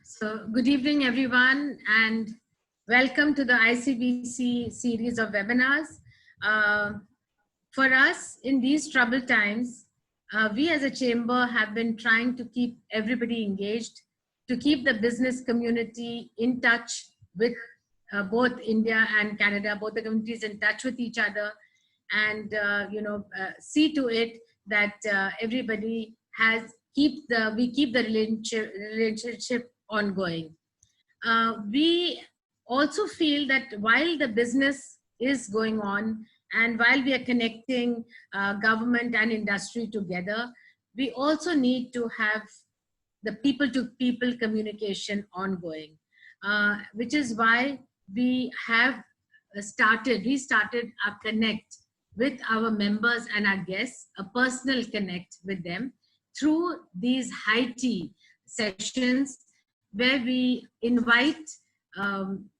So, good evening, everyone, and welcome to the ICBC series of webinars. Uh, for us, in these troubled times, we as a chamber have been trying to keep everybody engaged, to keep the business community in touch with both India and Canada, both the communities in touch with each other, and see to it that everybody has we keep the relationship ongoing. We also feel that while the business is going on and while we are connecting government and industry together, we also need to have the people-to-people communication ongoing, which is why we have restarted our connect with our members and our guests, a personal connect with them through these high tea sessions where we invite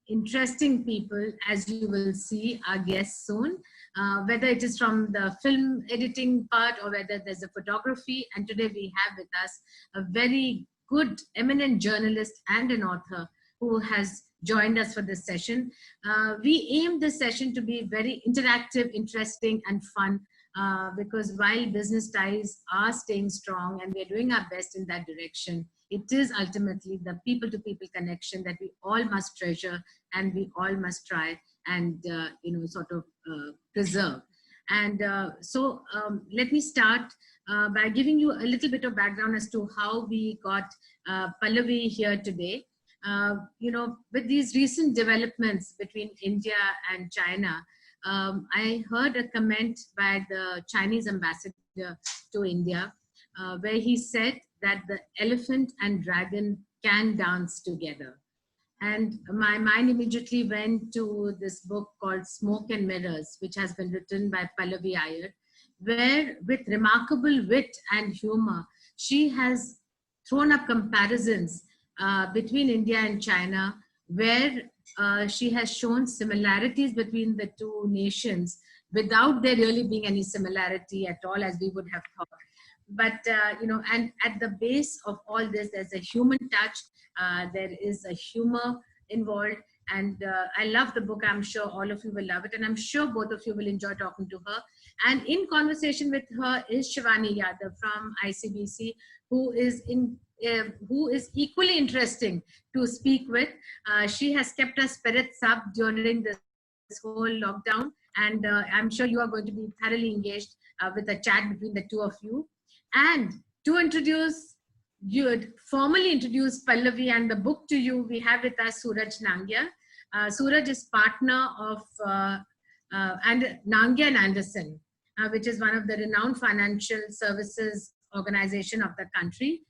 interesting people, as you will see our guests soon, whether it is from the film editing part or whether there's a photography. And today we have with us a very good, eminent journalist and an author who has joined us for this session. We aim this session to be very interactive, interesting, and fun, because while business ties are staying strong and we're doing our best in that direction, it is ultimately the people-to-people connection that we all must treasure and we all must try and preserve. And so let me start by giving you a little bit of background as to how we got Pallavi here today. With these recent developments between India and China, I heard a comment by the Chinese ambassador to India, where he said that the elephant and dragon can dance together. And my mind immediately went to this book called Smoke and Mirrors, which has been written by Pallavi Aiyar, where with remarkable wit and humor, she has thrown up comparisons between India and China, where she has shown similarities between the two nations without there really being any similarity at all, as we would have thought. But, and at the base of all this, there's a human touch, there is a humor involved. And I love the book. I'm sure all of you will love it. And I'm sure both of you will enjoy talking to her. And in conversation with her is Shivani Yadav from ICBC, who is equally interesting to speak with. She has kept her spirits up during this whole lockdown. And I'm sure you are going to be thoroughly engaged with a chat between the two of you. And to formally introduce Pallavi and the book to you, we have with us Suraj Nangya. Suraj is partner of Nangya and Anderson, which is one of the renowned financial services organization of the country.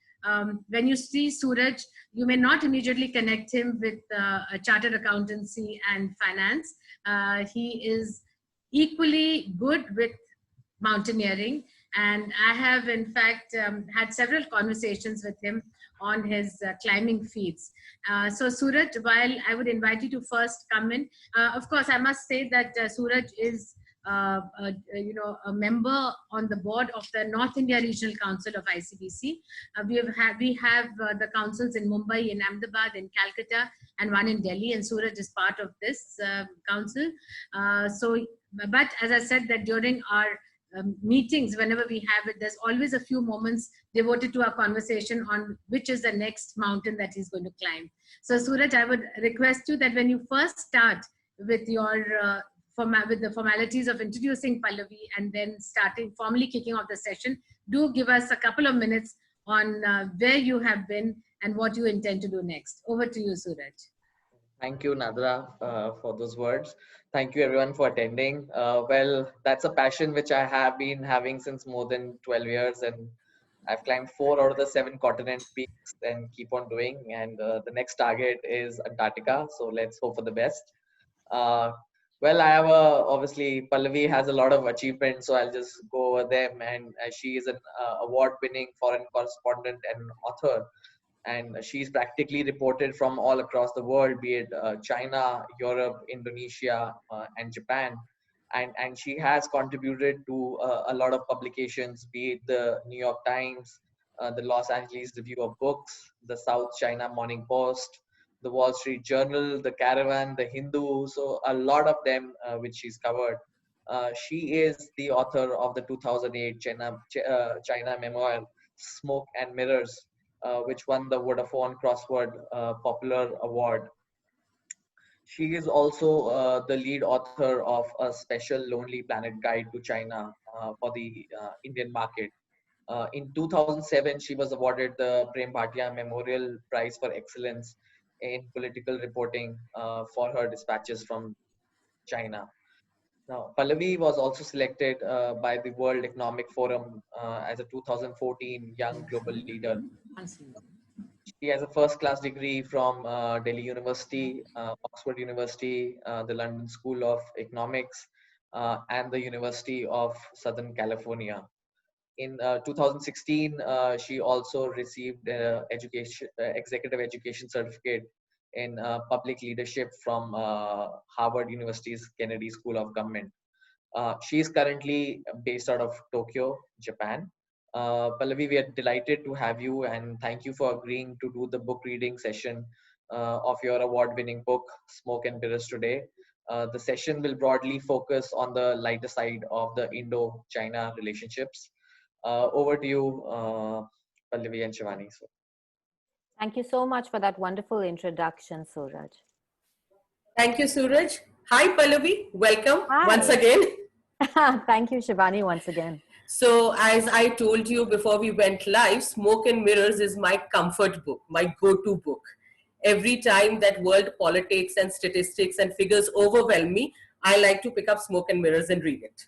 When you see Suraj, you may not immediately connect him with a chartered accountancy and finance. He is equally good with mountaineering. And I have, in fact, had several conversations with him on his climbing feats. So Suraj, while I would invite you to first come in, of course, I must say that Suraj is a member on the board of the North India Regional Council of ICBC. We have the councils in Mumbai, in Ahmedabad, in Calcutta, and one in Delhi, and Suraj is part of this council. But as I said, that during our meetings, whenever we have it, there's always a few moments devoted to our conversation on which is the next mountain that he's going to climb. So Suraj, I would request you that when you first start with your with the formalities of introducing Pallavi and then formally kicking off the session, do give us a couple of minutes on where you have been and what you intend to do next. Over to you, Suraj. Thank you, Nadra, for those words. Thank you, everyone, for attending. Well, that's a passion which I have been having since more than 12 years, and I've climbed 4 out of the 7 continent peaks and keep on doing. And the next target is Antarctica, so let's hope for the best. Well, I have obviously Pallavi has a lot of achievements, so I'll just go over them. And she is an award-winning foreign correspondent and author. And she's practically reported from all across the world, be it China, Europe, Indonesia, and Japan. And she has contributed to a lot of publications, be it the New York Times, the Los Angeles Review of Books, the South China Morning Post, the Wall Street Journal, the Caravan, the Hindu. So a lot of them which she's covered. She is the author of the 2008 China-memoir, Smoke and Mirrors, which won the Vodafone-Crossword Popular Award. She is also the lead author of a special Lonely Planet Guide to China for the Indian market. In 2007, she was awarded the Prem Bhatia Memorial Prize for Excellence in Political Reporting for her dispatches from China. Now, Pallavi was also selected by the World Economic Forum as a 2014 Young Global Leader. She has a first class degree from Delhi University, Oxford University, the London School of Economics, and the University of Southern California. In 2016, she also received executive education certificate in public leadership from Harvard University's Kennedy School of Government. She is currently based out of Tokyo, Japan. Pallavi, we are delighted to have you and thank you for agreeing to do the book reading session of your award-winning book, Smoke and Mirrors today. The session will broadly focus on the lighter side of the Indo-China relationships. Over to you, Pallavi and Shivani. Thank you so much for that wonderful introduction, Suraj. Thank you, Suraj. Hi, Pallavi. Welcome once Hi. again. Thank you, Shivani, once again. So, as I told you before we went live, Smoke and Mirrors is my comfort book, my go-to book. Every time that world politics and statistics and figures overwhelm me, I like to pick up Smoke and Mirrors and read it.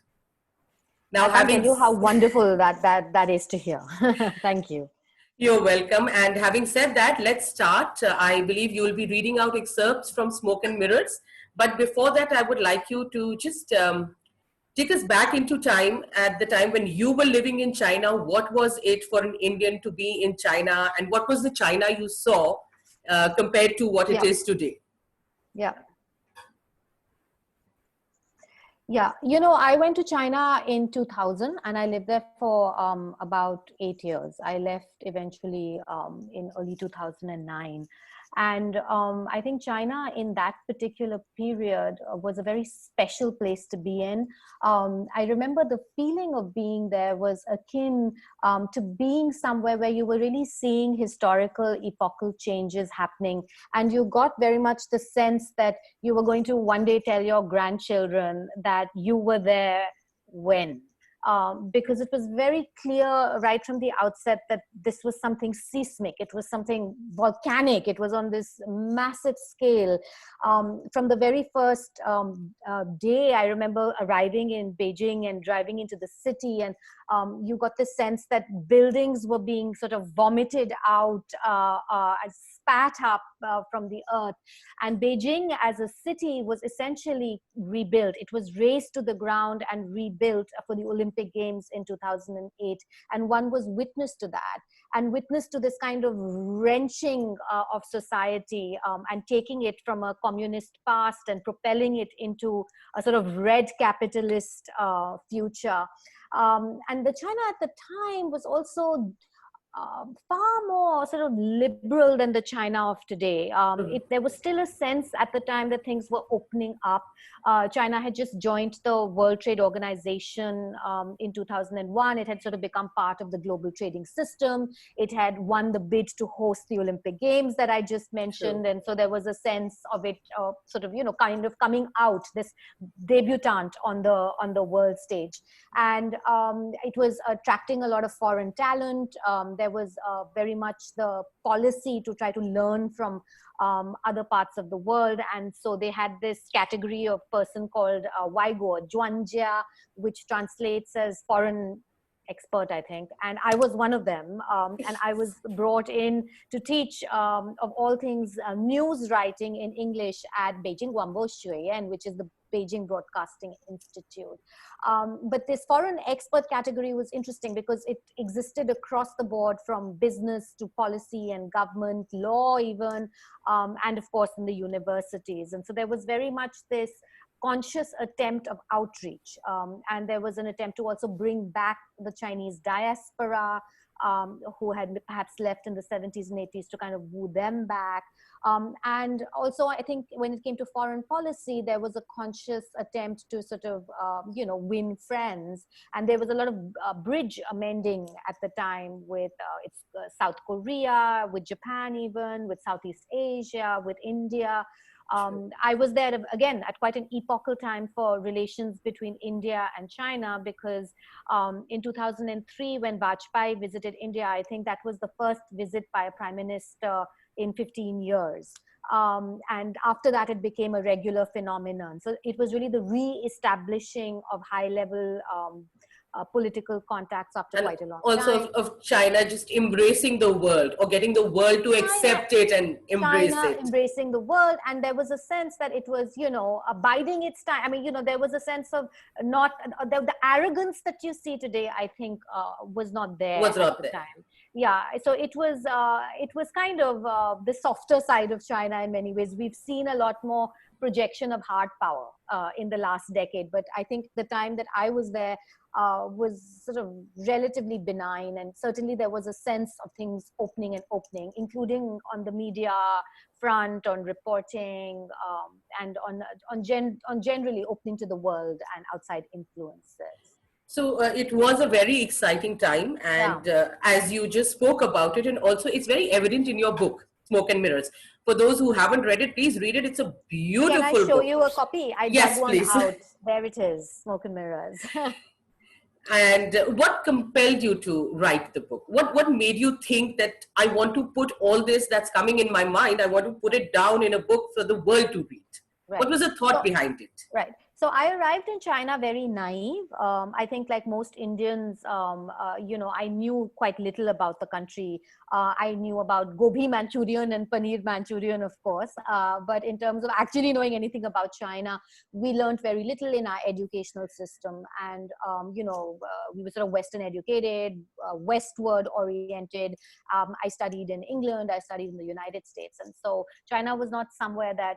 Now, I can't tell you how wonderful that is to hear. Thank you. You're welcome. And having said that, let's start. I believe you will be reading out excerpts from Smoke and Mirrors. But before that, I would like you to just take us back into time, at the time when you were living in China. What was it for an Indian to be in China, and what was the China you saw compared to what it is today? Yeah. Yeah, you know, I went to China in 2000 and I lived there for about 8 years. I left eventually in early 2009. And I think China in that particular period was a very special place to be in. I remember the feeling of being there was akin to being somewhere where you were really seeing historical epochal changes happening. And you got very much the sense that you were going to one day tell your grandchildren that you were there when. Because it was very clear right from the outset that this was something seismic, it was something volcanic, it was on this massive scale. From the very first day, I remember arriving in Beijing and driving into the city, and you got the sense that buildings were being sort of vomited out, spat up from the earth. And Beijing as a city was essentially rebuilt. It was razed to the ground and rebuilt for the Olympic Games in 2008. And one was witness to that, and witness to this kind of wrenching of society and taking it from a communist past and propelling it into a sort of red capitalist future. And the China at the time was also far more sort of liberal than the China of today. There was still a sense at the time that things were opening up. China had just joined the World Trade Organization in 2001. It had sort of become part of the global trading system. It had won the bid to host the Olympic Games that I just mentioned. And so there was a sense of it sort of, you know, kind of coming out, this debutante on the world stage. And it was attracting a lot of foreign talent. There was very much the policy to try to learn from other parts of the world. And so they had this category of person called Waigo, Zhuanjia, which translates as foreign expert, I think. And I was one of them. And I was brought in to teach, of all things, news writing in English at Beijing Guangbo Xueyuan, which is the Beijing Broadcasting Institute. But this foreign expert category was interesting because it existed across the board, from business to policy and government, law even, and of course in the universities. And so there was very much this conscious attempt of outreach. And there was an attempt to also bring back the Chinese diaspora who had perhaps left in the 70s and 80s to kind of woo them back. And also, I think when it came to foreign policy, there was a conscious attempt to sort of, win friends. And there was a lot of bridge amending at the time with South Korea, with Japan even, with Southeast Asia, with India. I was there again at quite an epochal time for relations between India and China, because in 2003, when Vajpayee visited India, I think that was the first visit by a prime minister in 15 years. And after that, it became a regular phenomenon. So it was really the re-establishing of high-level political contacts after and quite a long also time. of China just embracing the world, or getting the world to accept it and embrace China it. embracing the world, and there was a sense that it was, abiding its time. I mean, there was a sense of not the arrogance that you see today. I think was not there Was not at the there. time. Yeah, so it was kind of the softer side of China in many ways. We've seen a lot more projection of hard power in the last decade, but I think the time that I was there was sort of relatively benign, and certainly there was a sense of things opening, including on the media front, on reporting, and on generally opening to the world and outside influences. So it was a very exciting time, and as you just spoke about it, and also it's very evident in your book, Smoke and Mirrors. For those who haven't read it, please read it. It's a beautiful book. Can I show you a copy? I Yes, dug one please. out. There it is, Smoke and Mirrors. And what compelled you to write the book? What made you think that I want to put all this that's coming in my mind, I want to put it down in a book for the world to read? Right. What was the thought behind it? Right. So I arrived in China very naive. I think like most Indians, I knew quite little about the country. I knew about Gobi Manchurian and Paneer Manchurian, of course. But in terms of actually knowing anything about China, we learned very little in our educational system. And, we were sort of Western educated, westward oriented. I studied in England, I studied in the United States. And so China was not somewhere that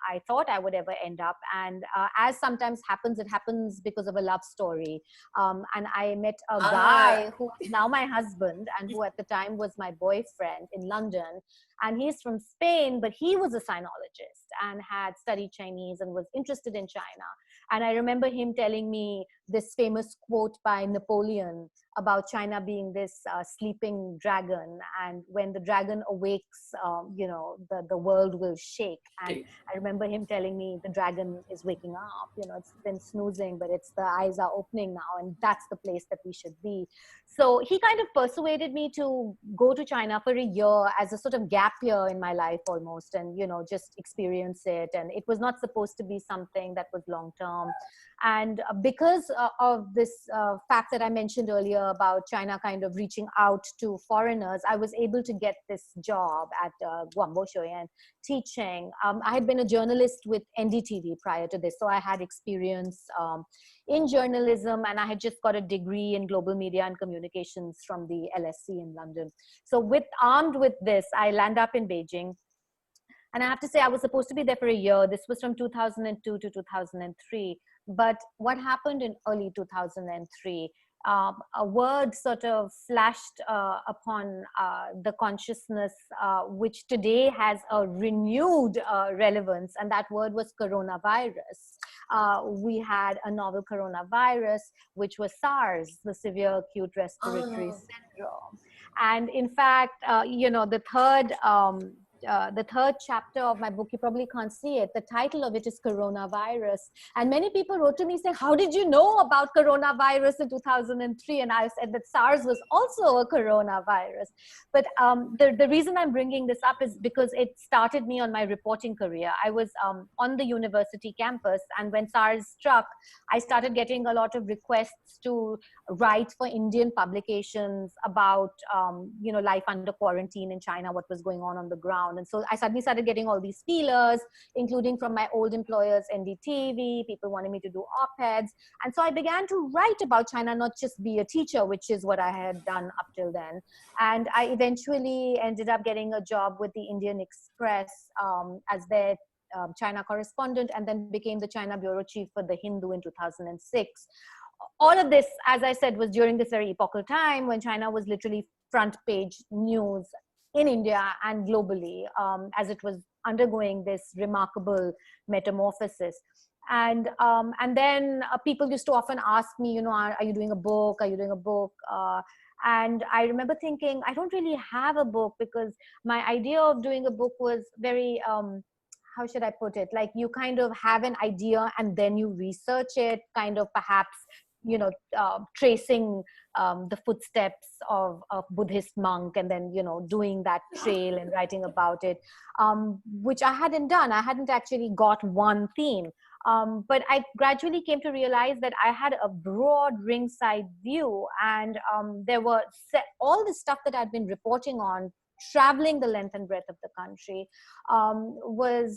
I thought I would ever end up. And as sometimes happens, it happens because of a love story. And I met a guy who is now my husband, and who at the time was my boyfriend in London. And he's from Spain, but he was a sinologist and had studied Chinese and was interested in China. And I remember him telling me this famous quote by Napoleon about China being this sleeping dragon. And when the dragon awakes, the world will shake. And I remember him telling me the dragon is waking up. It's been snoozing, but the eyes are opening now. And that's the place that we should be. So he kind of persuaded me to go to China for a year as a sort of gap year in my life almost, and, just experience it. And it was not supposed to be something that was long term. And because of this fact that I mentioned earlier about China kind of reaching out to foreigners, I was able to get this job at Guangbo Shoyan teaching. I had been a journalist with NDTV prior to this, so I had experience in journalism, and I had just got a degree in global media and communications from the LSE in London. So armed with this, I land up in Beijing. And I have to say, I was supposed to be there for a year. This was from 2002 to 2003. But what happened in early 2003, a word sort of flashed upon the consciousness, which today has a renewed relevance. And that word was coronavirus. We had a novel coronavirus, which was SARS, the severe acute respiratory syndrome. And in fact, the third chapter of my book, you probably can't see it. The title of it is Coronavirus. And many people wrote to me saying, how did you know about coronavirus in 2003? And I said that SARS was also a coronavirus. But the reason I'm bringing this up is because it started me on my reporting career. I was on the university campus, and when SARS struck, I started getting a lot of requests to write for Indian publications about, life under quarantine in China, what was going on the ground. And so I suddenly started getting all these feelers, including from my old employers, NDTV. People wanted me to do op-eds. And so I began to write about China, not just be a teacher, which is what I had done up till then. And I eventually ended up getting a job with the Indian Express as their China correspondent, and then became the China bureau chief for the Hindu in 2006. All of this, as I said, was during this very epochal time when China was literally front page news in India and globally, as it was undergoing this remarkable metamorphosis. And then people used to often ask me, you know, are you doing a book? Are you doing a book? And I remember thinking, I don't really have a book, because my idea of doing a book was very, how should I put it? Like, you kind of have an idea and then you research it, kind of perhaps, you know, tracing the footsteps of Buddhist monk, and then, you know, doing that trail and writing about it, which I hadn't done. I hadn't actually got one theme. But I gradually came to realize that I had a broad ringside view, and there were all the stuff that I'd been reporting on, traveling the length and breadth of the country, was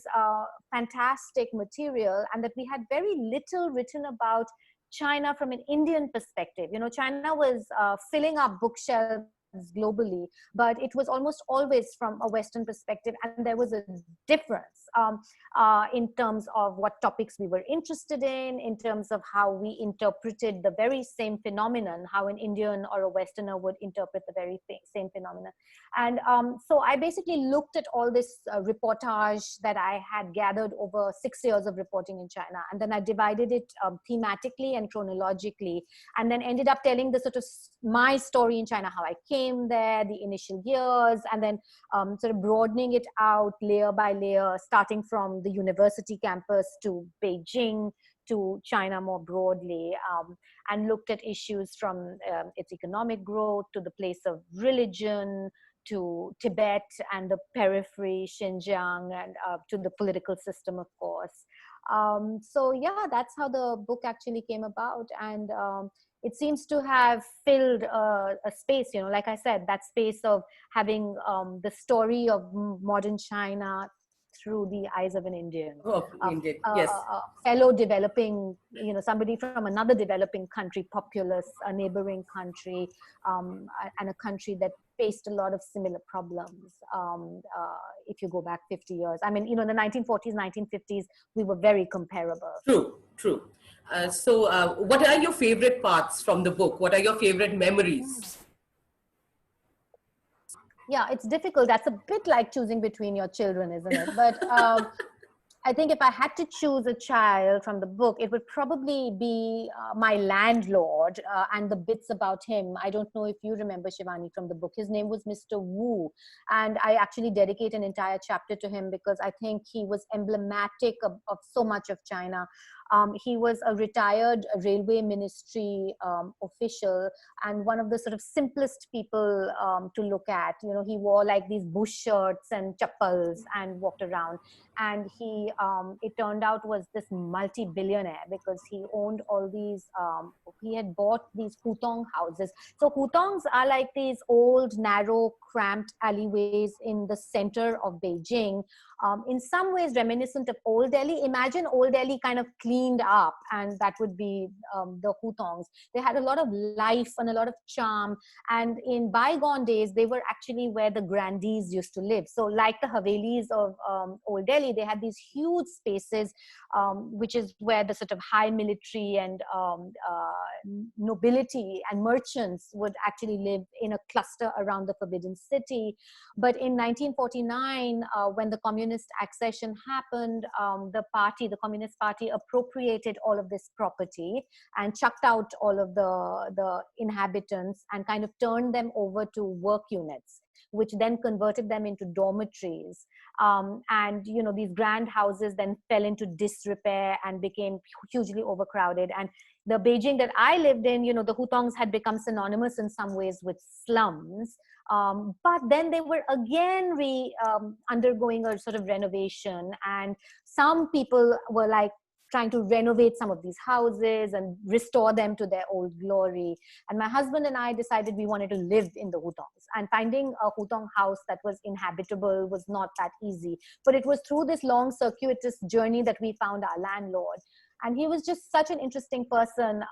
fantastic material, and that we had very little written about China from an Indian perspective. You know, China was filling up bookshelves globally, but it was almost always from a Western perspective, and there was a difference in terms of what topics we were interested in terms of how we interpreted the very same phenomenon, how an Indian or a Westerner would interpret the very same phenomenon. And so I basically looked at all this reportage that I had gathered over 6 years of reporting in China, and then I divided it thematically and chronologically, and then ended up telling the sort of my story in China, how I came there, the initial years, and then sort of broadening it out layer by layer, starting from the university campus to Beijing to China more broadly, and looked at issues from its economic growth to the place of religion, to Tibet and the periphery, Xinjiang, and to the political system, of course. So yeah, that's how the book actually came about. And it seems to have filled a space, you know, like I said, that space of having the story of modern China through the eyes of an Indian. Oh, Indian, yes. A fellow developing, you know, somebody from another developing country, populous, a neighboring country, and a country that faced a lot of similar problems. If you go back 50 years, I mean, you know, in the 1940s, 1950s, we were very comparable. True, true. So what are your favorite parts from the book? What are your favorite memories? Yeah, it's difficult. That's a bit like choosing between your children, isn't it? But I think if I had to choose a child from the book, it would probably be my landlord and the bits about him. I don't know if you remember, Shivani, from the book. His name was Mr. Wu. And I actually dedicate an entire chapter to him because I think he was emblematic of so much of China. He was a retired railway ministry official, and one of the sort of simplest people to look at. You know, he wore like these bush shirts and chappals and walked around. And he, it turned out, was this multi-billionaire because he owned all these, he had bought these hutong houses. So hutongs are like these old, narrow, cramped alleyways in the center of Beijing, in some ways reminiscent of Old Delhi. Imagine Old Delhi kind of cleaned up, and that would be the hutongs. They had a lot of life and a lot of charm, and in bygone days, they were actually where the grandees used to live. So like the Havelis of Old Delhi, they had these huge spaces, which is where the sort of high military and nobility and merchants would actually live in a cluster around the Forbidden City. But in 1949, when the communist accession happened, the Communist Party appropriated all of this property and chucked out all of the inhabitants and kind of turned them over to work units, which then converted them into dormitories. And, you know, these grand houses then fell into disrepair and became hugely overcrowded. And the Beijing that I lived in, you know, the hutongs had become synonymous in some ways with slums. But then they were again undergoing a sort of renovation. And some people were like, trying to renovate some of these houses and restore them to their old glory. And my husband and I decided we wanted to live in the hutongs, and finding a hutong house that was inhabitable was not that easy. But it was through this long circuitous journey that we found our landlord. And he was just such an interesting person.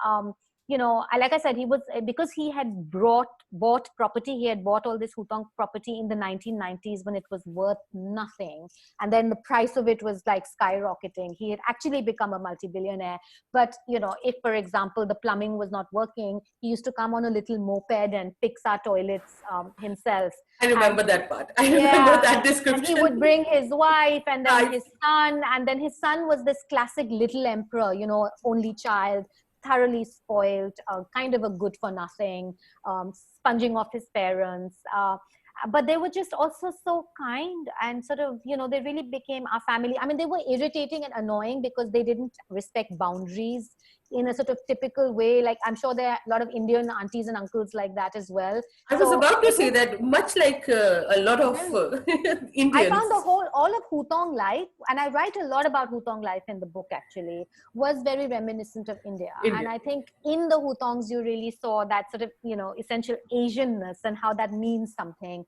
like I said, he was, because he had bought property. He had bought all this Hutong property in the 1990s when it was worth nothing, and then the price of it was like skyrocketing. He had actually become a multi-billionaire. But if, for example, the plumbing was not working, he used to come on a little moped and fix our toilets himself. I remember that part. I remember that description. And he would bring his wife and then his son. And then his son was this classic little emperor, only child, thoroughly spoiled, kind of a good for nothing, sponging off his parents. But they were just also so kind and sort of, they really became our family. I mean, they were irritating and annoying because they didn't respect boundaries in a sort of typical way. Like, I'm sure there are a lot of Indian aunties and uncles like that as well. I was about to say that, much like a lot of Indians. I found all of Hutong life, and I write a lot about Hutong life in the book actually, was very reminiscent of India. And I think in the Hutongs, you really saw that sort of, essential Asianness and how that means something.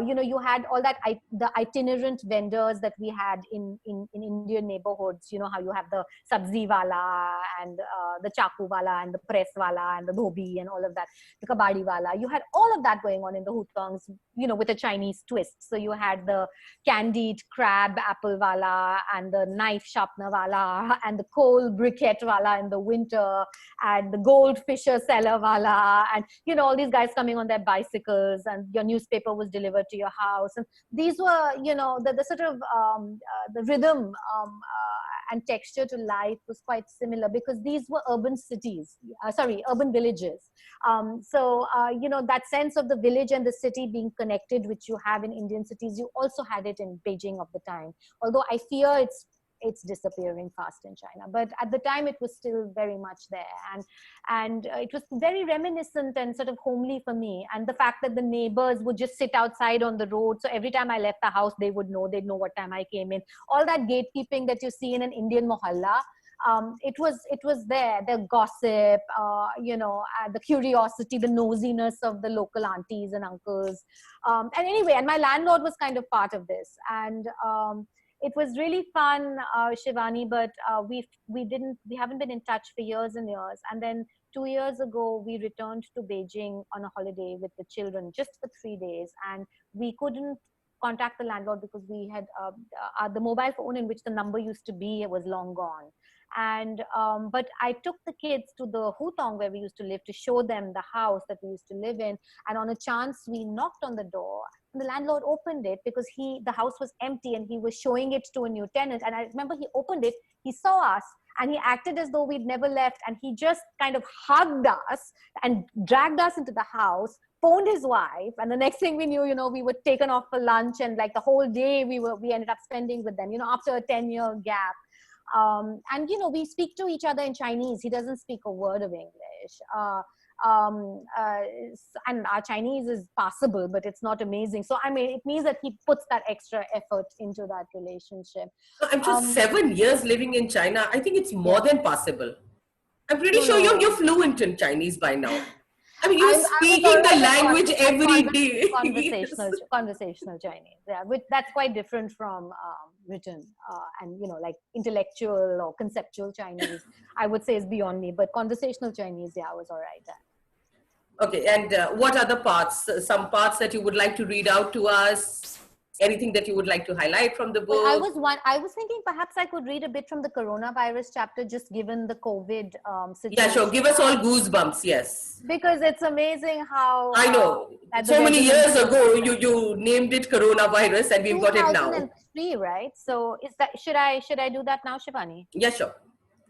You had all that, the itinerant vendors that we had in Indian neighborhoods, how you have the sabzi wala and the chaku wala and the press wala and the dhobi and all of that, the kabadi wala. You had all of that going on in the Hutongs, with a Chinese twist. So you had the candied crab apple wala and the knife sharpener wala and the coal briquette wala in the winter and the gold fisher seller wala and, all these guys coming on their bicycles, and your newspaper was delivered to your house. And these were, the sort of the rhythm and texture to life was quite similar because these were urban villages. That sense of the village and the city being connected, which you have in Indian cities, you also had it in Beijing of the time. Although I fear it's disappearing fast in China, but at the time it was still very much there, and it was very reminiscent and sort of homely for me. And the fact that the neighbors would just sit outside on the road, so every time I left the house, they'd know what time I came in. All that gatekeeping that you see in an Indian mohalla, it was there. The gossip, the curiosity, the nosiness of the local aunties and uncles, and anyway, and my landlord was kind of part of this, and it was really fun, Shivani, but we haven't been in touch for years and years. And then 2 years ago, we returned to Beijing on a holiday with the children just for 3 days. And we couldn't contact the landlord because we had the mobile phone in which the number used to be was long gone. And but I took the kids to the Hutong where we used to live to show them the house that we used to live in. And on a chance, we knocked on the door. And the landlord opened it because the house was empty and he was showing it to a new tenant. And I remember he opened it, he saw us, and he acted as though we'd never left. And he just kind of hugged us and dragged us into the house, phoned his wife. And the next thing we knew, we were taken off for lunch. And like the whole day we ended up spending with them, after a 10-year gap. And, we speak to each other in Chinese. He doesn't speak a word of English. And our Chinese is passable, but it's not amazing. So, I mean, it means that he puts that extra effort into that relationship. I'm just 7 years living in China. I think it's more than possible. I'm pretty sure you're fluent in Chinese by now. I mean, you're speaking the language every day. Conversational Chinese. Yeah, that's quite different from written and, like intellectual or conceptual Chinese, I would say is beyond me. But conversational Chinese, I was all right at. Okay, and what other parts? Some parts that you would like to read out to us? Anything that you would like to highlight from the book? Well, I was thinking perhaps I could read a bit from the coronavirus chapter, just given the COVID situation. Yeah, sure. Give us all goosebumps. Yes. Because it's amazing how I know. So many years ago, you named it coronavirus, and we've got it now. 2003, right? So should I do that now, Shivani? Yeah, sure.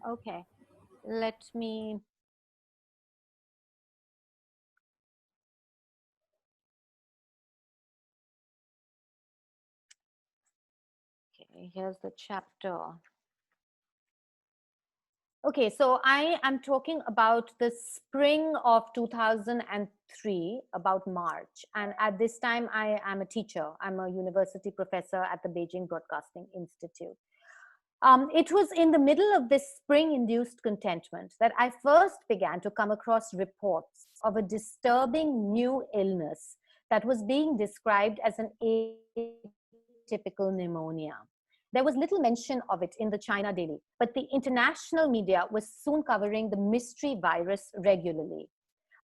Okay. Let me. Here's the chapter. Okay, so I am talking about the spring of 2003, about March. And at this time, I am a teacher. I'm a university professor at the Beijing Broadcasting Institute. It was in the middle of this spring-induced contentment that I first began to come across reports of a disturbing new illness that was being described as an atypical pneumonia. There was little mention of it in the China Daily, but the international media was soon covering the mystery virus regularly.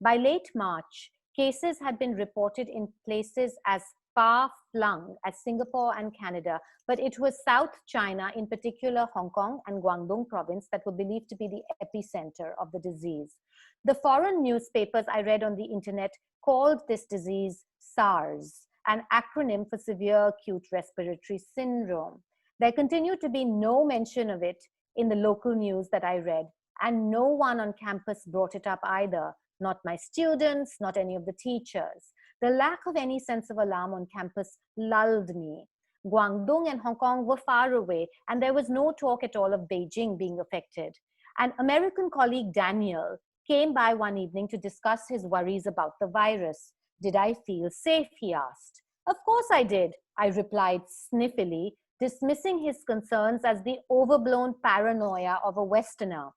By late March, cases had been reported in places as far-flung as Singapore and Canada, but it was South China, in particular Hong Kong and Guangdong province, that were believed to be the epicenter of the disease. The foreign newspapers I read on the internet called this disease SARS, an acronym for severe acute respiratory syndrome. There continued to be no mention of it in the local news that I read, and no one on campus brought it up either. Not my students, not any of the teachers. The lack of any sense of alarm on campus lulled me. Guangdong and Hong Kong were far away, and there was no talk at all of Beijing being affected. An American colleague, Daniel, came by one evening to discuss his worries about the virus. Did I feel safe, he asked. Of course I did, I replied sniffily, dismissing his concerns as the overblown paranoia of a Westerner.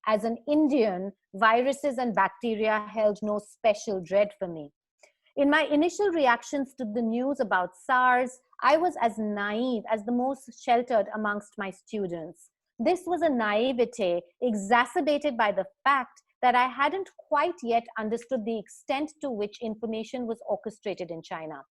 As an Indian, viruses and bacteria held no special dread for me. In my initial reactions to the news about SARS, I was as naive as the most sheltered amongst my students. This was a naivete exacerbated by the fact that I hadn't quite yet understood the extent to which information was orchestrated in China.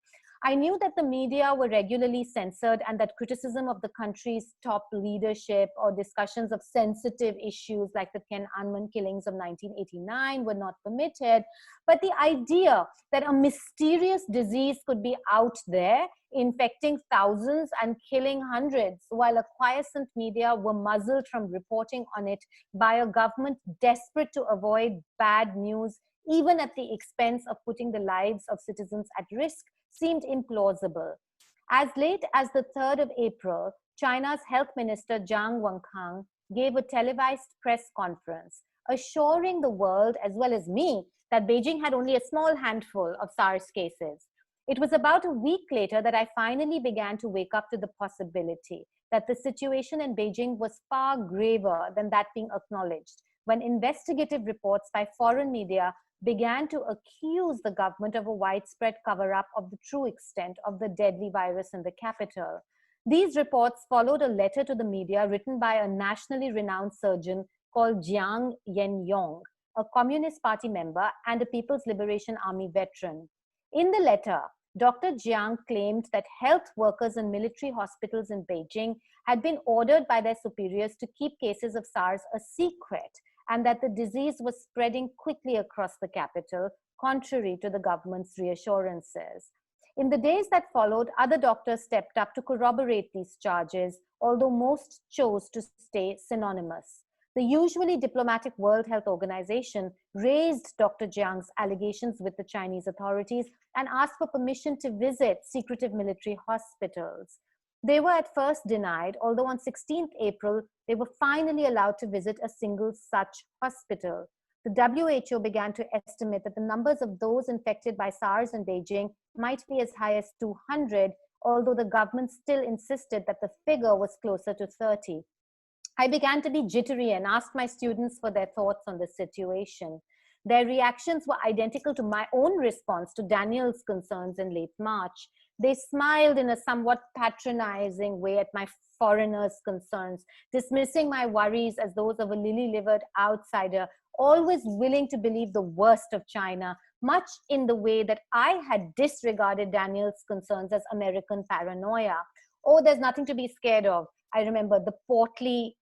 I knew that the media were regularly censored and that criticism of the country's top leadership or discussions of sensitive issues like the Tiananmen killings of 1989 were not permitted. But the idea that a mysterious disease could be out there, infecting thousands and killing hundreds, while a quiescent media were muzzled from reporting on it by a government desperate to avoid bad news, even at the expense of putting the lives of citizens at risk, seemed implausible. As late as the 3rd of April, China's Health Minister Zhang Wenkang gave a televised press conference, assuring the world, as well as me, that Beijing had only a small handful of SARS cases. It was about a week later that I finally began to wake up to the possibility that the situation in Beijing was far graver than that being acknowledged, when investigative reports by foreign media began to accuse the government of a widespread cover-up of the true extent of the deadly virus in the capital. These reports followed a letter to the media written by a nationally renowned surgeon called Jiang Yenyong, a Communist Party member and a People's Liberation Army veteran. In the letter, Dr. Jiang claimed that health workers in military hospitals in Beijing had been ordered by their superiors to keep cases of SARS a secret, and that the disease was spreading quickly across the capital, contrary to the government's reassurances. In the days that followed, other doctors stepped up to corroborate these charges, although most chose to stay synonymous. The usually diplomatic World Health Organization raised Dr. Jiang's allegations with the Chinese authorities and asked for permission to visit secretive military hospitals. They were at first denied, although on 16th April, they were finally allowed to visit a single such hospital. The WHO began to estimate that the numbers of those infected by SARS in Beijing might be as high as 200, although the government still insisted that the figure was closer to 30. I began to be jittery and asked my students for their thoughts on the situation. Their reactions were identical to my own response to Daniel's concerns in late March. They smiled in a somewhat patronizing way at my foreigners' concerns, dismissing my worries as those of a lily-livered outsider, always willing to believe the worst of China, much in the way that I had disregarded Daniel's concerns as American paranoia. Oh, there's nothing to be scared of. I remember the portly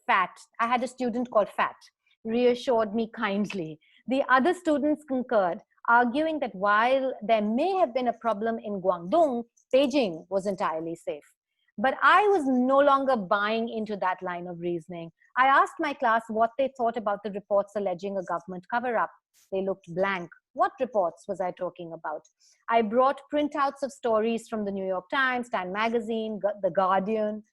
Fat, I had a student called Fat, reassured me kindly. The other students concurred, arguing that while there may have been a problem in Guangdong, Beijing was entirely safe. But I was no longer buying into that line of reasoning. I asked my class what they thought about the reports alleging a government cover-up. They looked blank. What reports was I talking about? I brought printouts of stories from the New York Times, Time Magazine, The Guardian.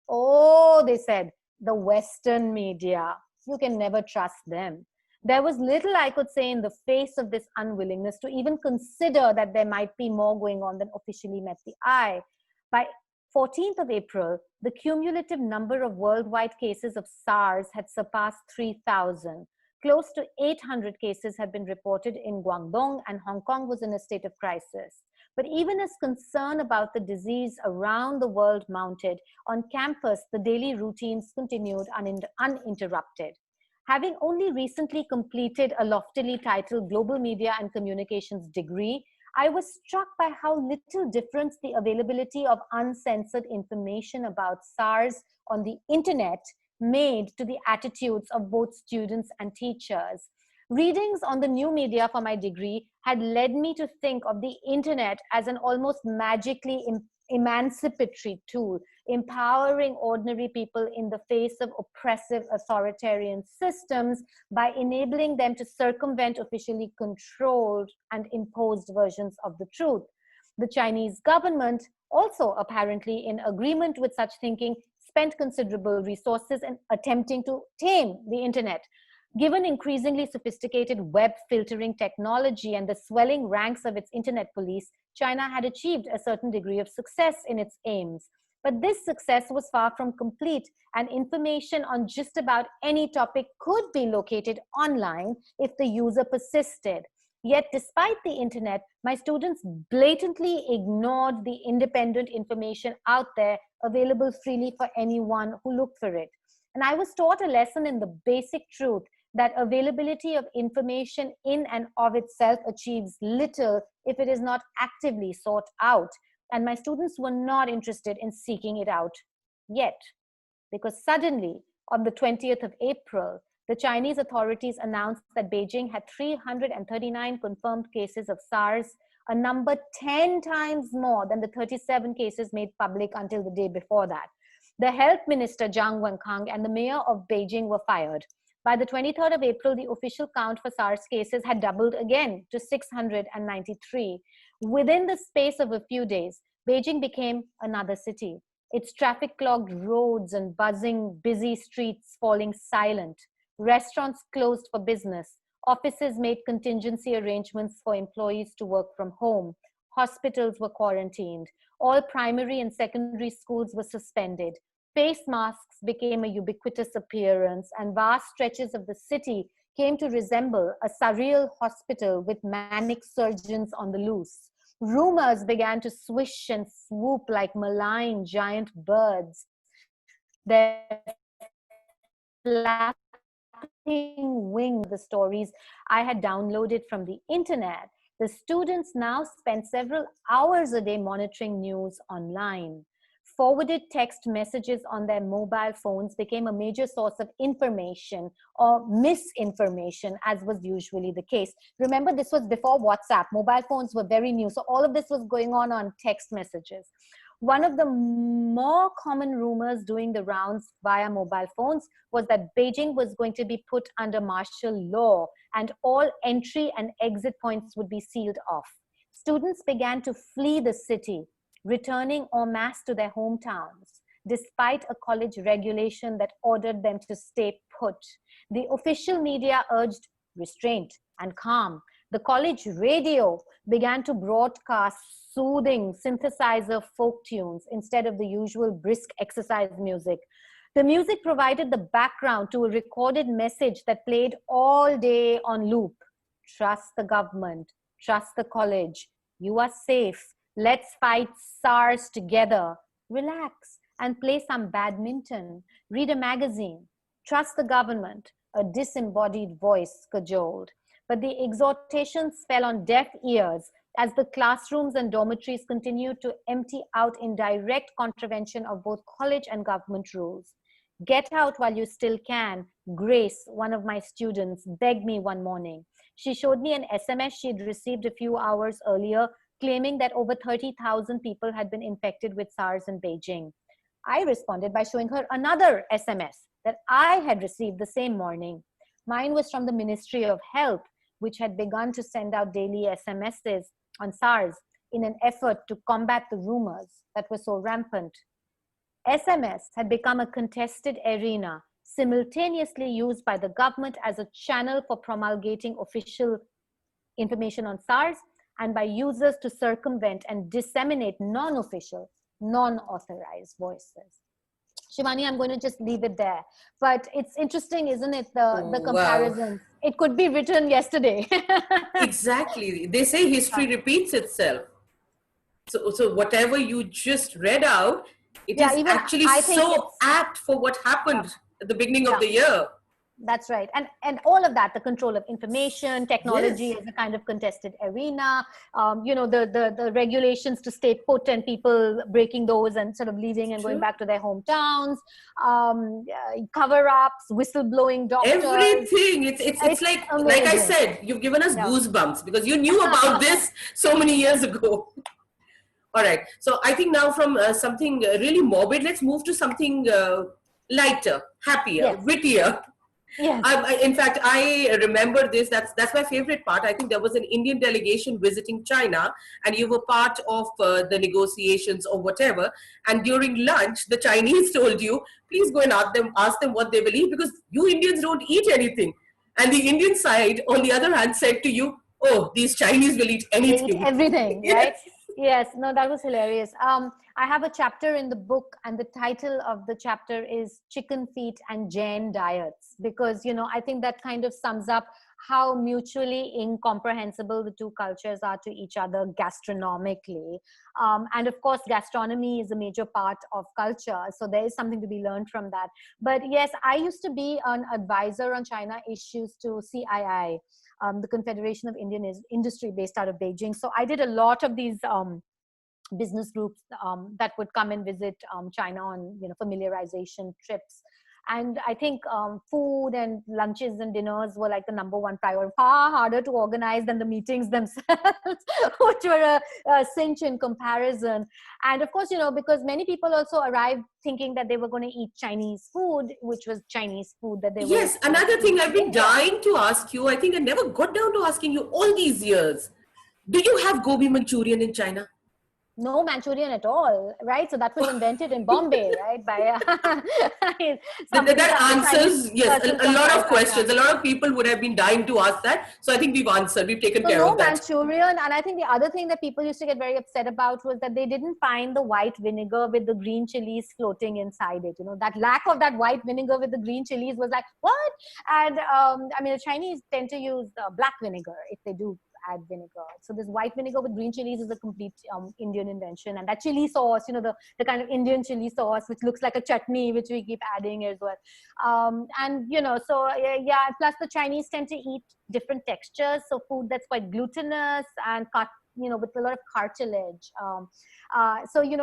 Oh, they said, the Western media. You can never trust them. There was little I could say in the face of this unwillingness to even consider that there might be more going on than officially met the eye. By 14th of April, the cumulative number of worldwide cases of SARS had surpassed 3,000. Close to 800 cases had been reported in Guangdong, and Hong Kong was in a state of crisis. But even as concern about the disease around the world mounted, on campus, the daily routines continued uninterrupted. Having only recently completed a loftily titled Global Media and Communications degree, I was struck by how little difference the availability of uncensored information about SARS on the internet made to the attitudes of both students and teachers. Readings on the new media for my degree had led me to think of the internet as an almost magically emancipatory tool, empowering ordinary people in the face of oppressive authoritarian systems by enabling them to circumvent officially controlled and imposed versions of the truth. The Chinese government, also apparently in agreement with such thinking, spent considerable resources in attempting to tame the internet. Given increasingly sophisticated web filtering technology and the swelling ranks of its internet police, China had achieved a certain degree of success in its aims. But this success was far from complete, and information on just about any topic could be located online if the user persisted. Yet, despite the internet, my students blatantly ignored the independent information out there available freely for anyone who looked for it. And I was taught a lesson in the basic truth that availability of information in and of itself achieves little if it is not actively sought out. And my students were not interested in seeking it out yet. Because suddenly, on the 20th of April, the Chinese authorities announced that Beijing had 339 confirmed cases of SARS, a number 10 times more than the 37 cases made public until the day before that. The health minister, Zhang Wenkang, and the mayor of Beijing were fired. By the 23rd of April, the official count for SARS cases had doubled again to 693. Within the space of a few days, Beijing became another city, its traffic-clogged roads and buzzing, busy streets falling silent. Restaurants closed for business. Offices made contingency arrangements for employees to work from home. Hospitals were quarantined. All primary and secondary schools were suspended. Face masks became a ubiquitous appearance, and vast stretches of the city came to resemble a surreal hospital with manic surgeons on the loose. Rumors began to swish and swoop like malign giant birds. Their flapping wings, the stories I had downloaded from the internet. The students now spent several hours a day monitoring news online. Forwarded text messages on their mobile phones became a major source of information or misinformation, as was usually the case. Remember, this was before WhatsApp. Mobile phones were very new. So all of this was going on text messages. One of the more common rumors doing the rounds via mobile phones was that Beijing was going to be put under martial law and all entry and exit points would be sealed off. Students began to flee the city, returning en masse to their hometowns, despite a college regulation that ordered them to stay put. The official media urged restraint and calm. The college radio began to broadcast soothing synthesizer folk tunes instead of the usual brisk exercise music. The music provided the background to a recorded message that played all day on loop. Trust the government, trust the college, you are safe. Let's fight SARS together. Relax and play some badminton. Read a magazine. Trust the government, a disembodied voice cajoled. But the exhortations fell on deaf ears as the classrooms and dormitories continued to empty out in direct contravention of both college and government rules. Get out while you still can. Grace, one of my students, begged me one morning. She showed me an SMS she'd received a few hours earlier claiming that over 30,000 people had been infected with SARS in Beijing. I responded by showing her another SMS that I had received the same morning. Mine was from the Ministry of Health, which had begun to send out daily SMSs on SARS in an effort to combat the rumors that were so rampant. SMS had become a contested arena, simultaneously used by the government as a channel for promulgating official information on SARS and by users to circumvent and disseminate non-official, non-authorized voices. Shivani, I'm going to just leave it there. But it's interesting, isn't it, the comparison? Wow. It could be written yesterday. Exactly. They say history repeats itself. So whatever you just read out, it is even actually I think so apt for what happened at the beginning of the year. That's right. And all of that, the control of information, technology Yes. is a kind of contested arena, the regulations to stay put and people breaking those and sort of leaving and going back to their hometowns, cover-ups, whistleblowing doctors. Everything. It's like I amazing. said, you've given us goosebumps because you knew about this so many years ago. All right. So I think now from something really morbid, let's move to something lighter, happier, wittier. Yes. In fact, I remember this. That's my favorite part. I think there was an Indian delegation visiting China, and you were part of the negotiations or whatever. And during lunch, the Chinese told you, "Please go and ask them what they will eat, because you Indians don't eat anything." And the Indian side, on the other hand, said to you, "Oh, these Chinese will eat anything." They eat everything, right? Yes. No, that was hilarious. I have a chapter in the book, and the title of the chapter is Chicken Feet and Jain Diets, because, I think that kind of sums up how mutually incomprehensible the two cultures are to each other gastronomically. And of course, gastronomy is a major part of culture. So there is something to be learned from that. But yes, I used to be an advisor on China issues to CII, the Confederation of Indian Industry, based out of Beijing. So I did a lot of these business groups that would come and visit China on familiarization trips. And I think food and lunches and dinners were like the number one priority, far harder to organize than the meetings themselves, which were a cinch in comparison. And of course, because many people also arrived thinking that they were going to eat Chinese food, which was Chinese food that they were. Yes, another thing I've been dying to ask you, I think I never got down to asking you all these years. Do you have gobi Manchurian in China? No Manchurian at all, right? So that was invented in Bombay, right? By that answers, yes, a lot of questions. A lot of people would have been dying to ask that. So I think we've answered. We've taken care of that. Manchurian. And I think the other thing that people used to get very upset about was that they didn't find the white vinegar with the green chilies floating inside it. That lack of that white vinegar with the green chilies was like, what? And the Chinese tend to use black vinegar if they do add vinegar. So this white vinegar with green chilies is a complete Indian invention. And that chili sauce, the kind of Indian chili sauce, which looks like a chutney, which we keep adding as well. Plus the Chinese tend to eat different textures. So food that's quite glutinous and cut, with a lot of cartilage.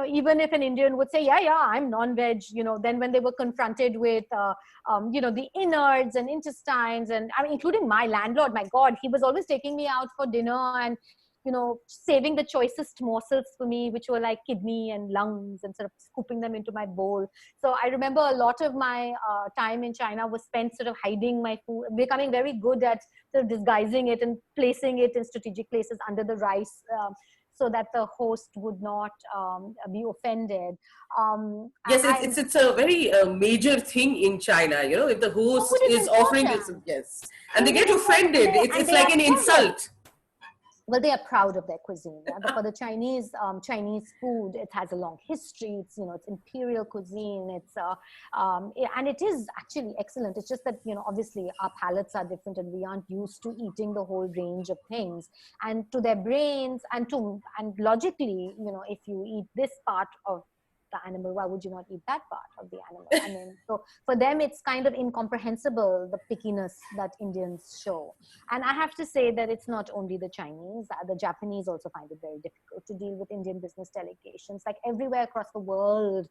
Even if an Indian would say, I'm non-veg, then when they were confronted with, the innards and intestines, and including my landlord, my God, he was always taking me out for dinner and, saving the choicest morsels for me, which were like kidney and lungs, and sort of scooping them into my bowl. So I remember a lot of my time in China was spent sort of hiding my food, becoming very good at sort of disguising it and placing it in strategic places under the rice, so that the host would not be offended. Yes, it's a very major thing in China. If the host is offering this, yes, and they get offended, it's like an insult. Well, they are proud of their cuisine. For the Chinese food, it has a long history. It's imperial cuisine. It's and it is actually excellent. It's just that obviously our palates are different and we aren't used to eating the whole range of things. And to their brains and logically, if you eat this part of the animal, why would you not eat that part of the animal? So for them, it's kind of incomprehensible, the pickiness that Indians show. And I have to say that it's not only the Chinese, the Japanese also find it very difficult to deal with Indian business delegations. Like everywhere across the world,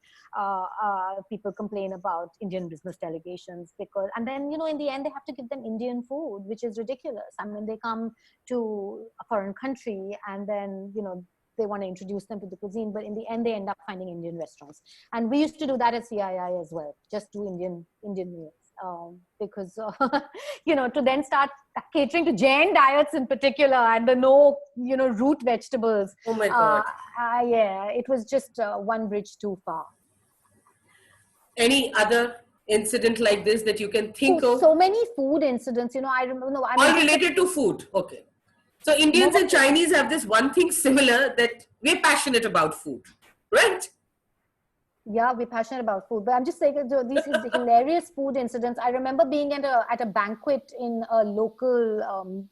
people complain about Indian business delegations and then, in the end, they have to give them Indian food, which is ridiculous. They come to a foreign country and then, they want to introduce them to the cuisine, but in the end, they end up finding Indian restaurants. And we used to do that at CII as well, just do Indian meals. Because, to then start catering to Jain diets in particular and the root vegetables. Oh my God. It was just one bridge too far. Any other incident like this that you can think of? So many food incidents, I remember. All related to food. Okay. So Indians and Chinese have this one thing similar, that we're passionate about food, right? Yeah, we're passionate about food. But I'm just saying, these hilarious food incidents. I remember being at a banquet in a local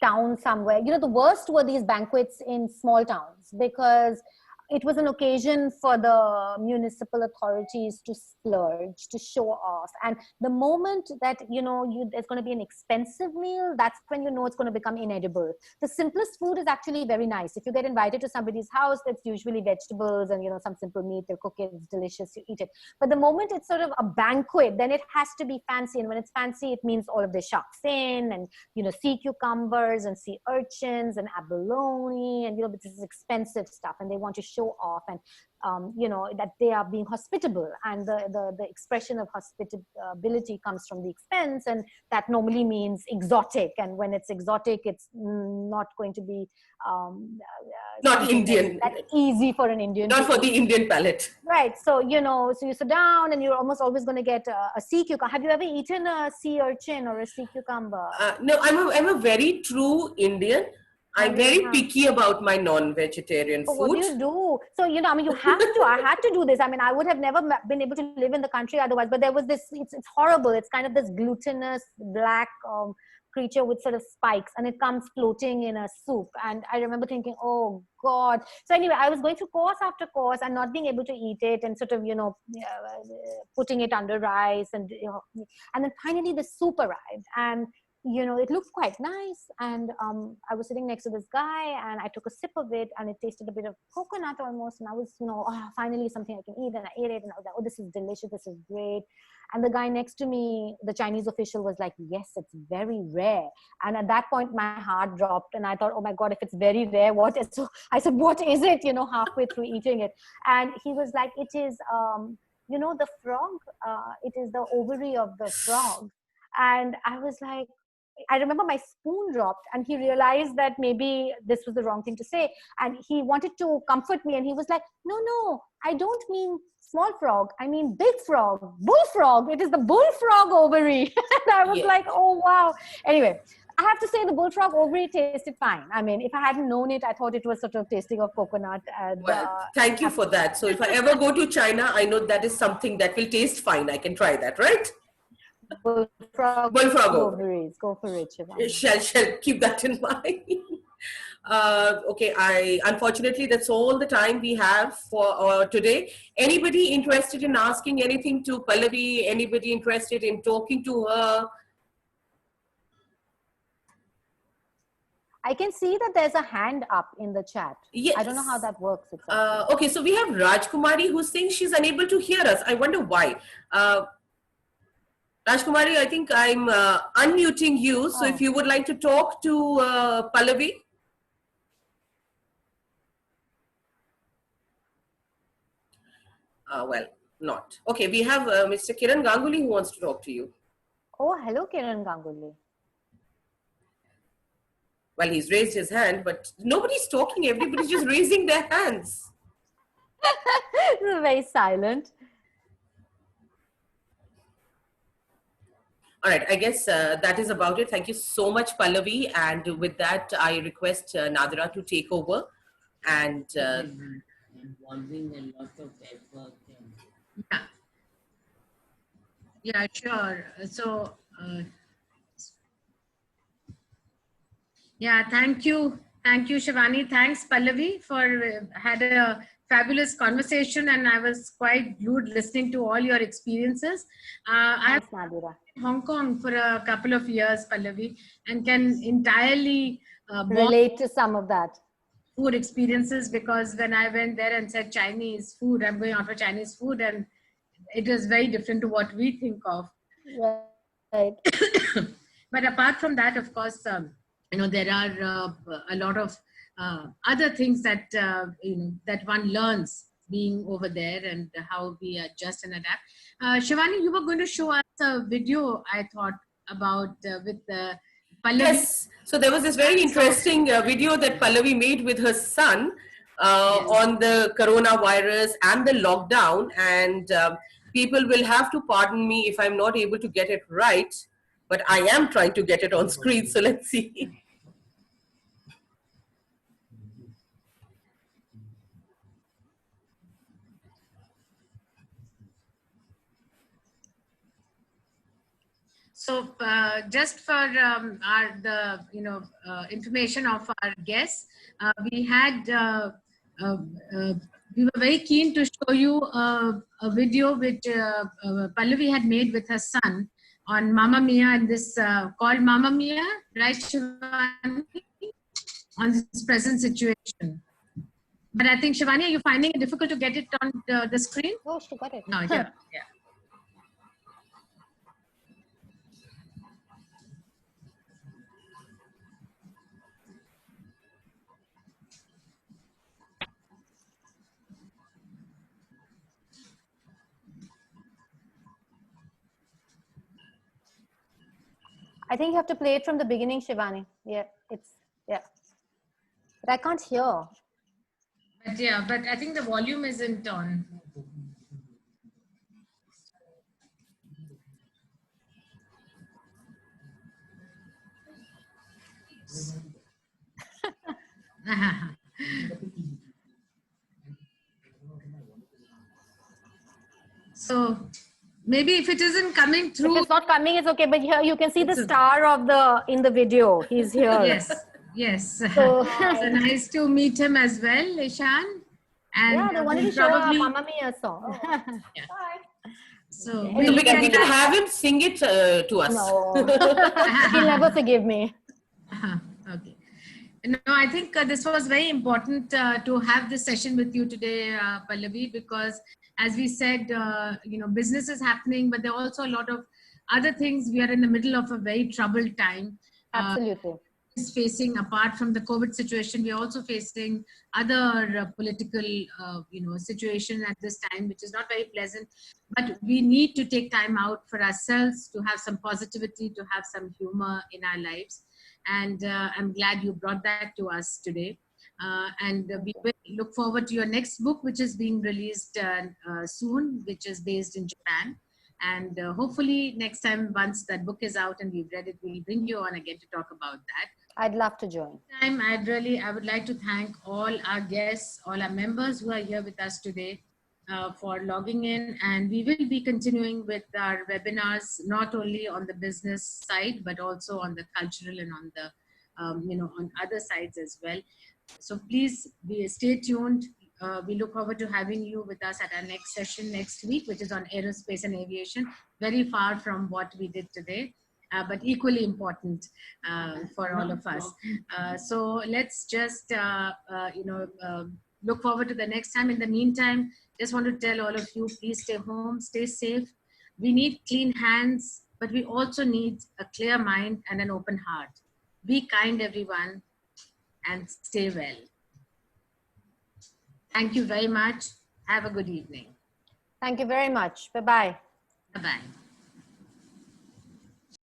town somewhere. You know, the worst were these banquets in small towns, because it was an occasion for the municipal authorities to splurge, to show off. And the moment that, you know, there's going to be an expensive meal, that's when you know it's going to become inedible. The simplest food is actually very nice. If you get invited to somebody's house, that's usually vegetables and, you know, some simple meat, they'll cook it, it's delicious, you eat it. But the moment it's sort of a banquet, then it has to be fancy. And when it's fancy, it means all of the shark fin and, you know, sea cucumbers and sea urchins and abalone, and, you know, this is expensive stuff, and they want to show off, and you know, that they are being hospitable, and the expression of hospitability comes from the expense, and that normally means exotic, and when it's exotic, it's not going to be not Indian, that easy for an Indian, not for the Indian palate, right? So, you know, so you sit down and you're almost always going to get a sea cucumber. Have you ever eaten a sea urchin or a sea cucumber? No, I'm a very true Indian. I'm very picky about my non-vegetarian food. What do you do? So, you know, I mean, you have to. I had to do this. I mean, I would have never been able to live in the country otherwise. But there was this, it's horrible. It's kind of this glutinous black creature with sort of spikes, and it comes floating in a soup. And I remember thinking, oh God. So anyway, I was going through course after course and not being able to eat it, and sort of, you know, putting it under rice, and, you know, and then finally the soup arrived, and, you know, it looked quite nice, and I was sitting next to this guy, and I took a sip of it, and it tasted a bit of coconut almost, and I was, you know, oh, finally something I can eat, and I ate it, and I was like, oh, this is delicious, this is great. And the guy next to me, the Chinese official, was like, yes, it's very rare. And at that point, my heart dropped, and I thought, oh my God, if it's very rare, what is? So I said, what is it? You know, halfway through eating it, and he was like, it is, you know, the frog. It is the ovary of the frog. And I was like, I remember my spoon dropped, and he realized that maybe this was the wrong thing to say. And he wanted to comfort me, and he was like, no, I don't mean small frog. I mean big frog, bullfrog. It is the bullfrog ovary. And I was like, oh, wow. Anyway, I have to say the bullfrog ovary tasted fine. I mean, if I hadn't known it, I thought it was sort of tasting of coconut. And, well, thank you for that. So if I ever go to China, I know that is something that will taste fine. I can try that, right? Bullfrog ovaries. Go for it, Shivani. Shall keep that in mind. Okay, unfortunately, that's all the time we have for today. Anybody interested in asking anything to Pallavi? Anybody interested in talking to her? I can see that there's a hand up in the chat. Yes. I don't know how that works exactly. Okay, so we have Rajkumari who's saying she's unable to hear us. I wonder why. Rajkumari, I think I'm unmuting you. So if you would like to talk to Pallavi. Well, not. Okay, we have Mr. Kiran Ganguly who wants to talk to you. Oh, hello, Kiran Ganguly. Well, he's raised his hand, but nobody's talking. Everybody's just raising their hands. This is very silent. All right, I guess that is about it. Thank you so much, Pallavi. And with that, I request Nadra to take over. And involving a lot of effort. Yeah, sure. So, yeah, thank you, Shivani. Thanks, Pallavi, for had a fabulous conversation, and I was quite glued listening to all your experiences. I've been in Hong Kong for a couple of years, Pallavi, and can entirely relate to some of that food experiences, because when I went there and said Chinese food, I'm going out for Chinese food, and it was very different to what we think of. Right. But apart from that, of course, you know, there are a lot of other things that you know, that one learns being over there, and how we adjust and adapt. Shivani, you were going to show us a video, I thought, about with Pallavi. Yes, so there was this very interesting video that Pallavi made with her son on the coronavirus and the lockdown, and people will have to pardon me if I'm not able to get it right, but I am trying to get it on screen, so let's see. So just for information of our guests, we were very keen to show you a video which Pallavi had made with her son on Mamma Mia, and this called Mamma Mia, right, Shivani, on this present situation. But I think, Shivani, are you finding it difficult to get it on the screen? Oh, she got it. No, yeah. I think you have to play it from the beginning, Shivani. Yeah. But I can't hear. But I think the volume isn't on. So maybe if it isn't coming through. If it's not coming, it's okay. But here you can see the star in the video. He's here. Yes. So, so nice to meet him as well, Ishan. And yeah, they wanted to show a Mamma Mia song. Yeah. So we can have him sing it to us. No, he'll never forgive me. Okay. No, I think this was very important to have this session with you today, Pallavi, because as we said, business is happening, but there are also a lot of other things. We are in the middle of a very troubled time. Absolutely. Is facing, apart from the COVID situation, we are also facing other political, situation at this time, which is not very pleasant. But we need to take time out for ourselves to have some positivity, to have some humor in our lives. And I'm glad you brought that to us today. And we will look forward to your next book, which is being released soon, which is based in Japan. And hopefully next time, once that book is out and we've read it, we'll bring you on again to talk about that. I'd love to join. I would like to thank all our guests, all our members who are here with us today for logging in. And we will be continuing with our webinars, not only on the business side, but also on the cultural and on the, on other sides as well. So please stay tuned. We look forward to having you with us at our next session next week, which is on aerospace and aviation, very far from what we did today. But equally important for all of us. So let's just, look forward to the next time. In the meantime, just want to tell all of you, please stay home, stay safe. We need clean hands, but we also need a clear mind and an open heart. Be kind, everyone, and stay well. Thank you very much. Have a good evening. Thank you very much. Bye-bye. Bye-bye.